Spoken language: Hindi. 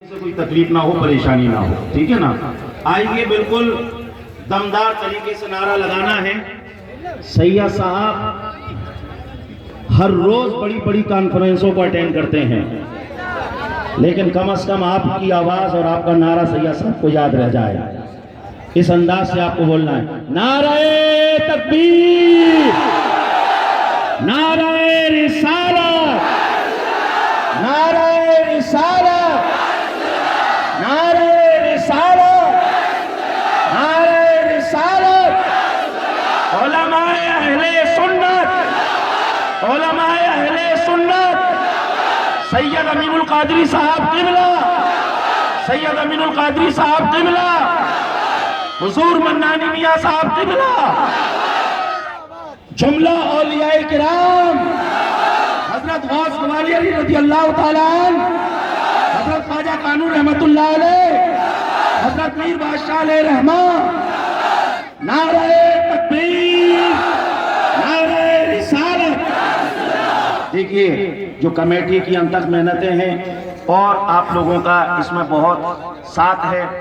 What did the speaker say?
से कोई तकलीफ ना हो, परेशानी ना हो, ठीक है ना। आइए, बिल्कुल दमदार तरीके से नारा लगाना है। सैयद साहब हर रोज बड़ी बड़ी कॉन्फ्रेंसों को अटेंड करते हैं, लेकिन कम से कम आपकी आवाज और आपका नारा सैयद साहब को याद रह जाए। इस अंदाज से आपको बोलना है, नारे तकबीर, नारे रिसालत, नारे रिसालत, नारे रिसालत, नारे रिसालत। उलमाए अहले सुन्नत, उलमाए अहले सुन्नत, सैयद अमीनुल कादरी साहब क़िबला, सैयद अमीनुल कादरी साहब क़िबला, हुजूर मन्नानी मियां साहब क़िबला, जुमला औलियाए किराम, हजरत गौस ग्वालियरी रज़ियल्लाहु ताला अन्हु, हजरत ख्वाजा कानून रहमतुल्लाह अलैह, हजरत मीर बादशाह अलैह रहमान। नारे तकबीर, नारे रिसालत। देखिए, जो कमेटी की अनथक मेहनतें हैं और आप लोगों का इसमें बहुत साथ है।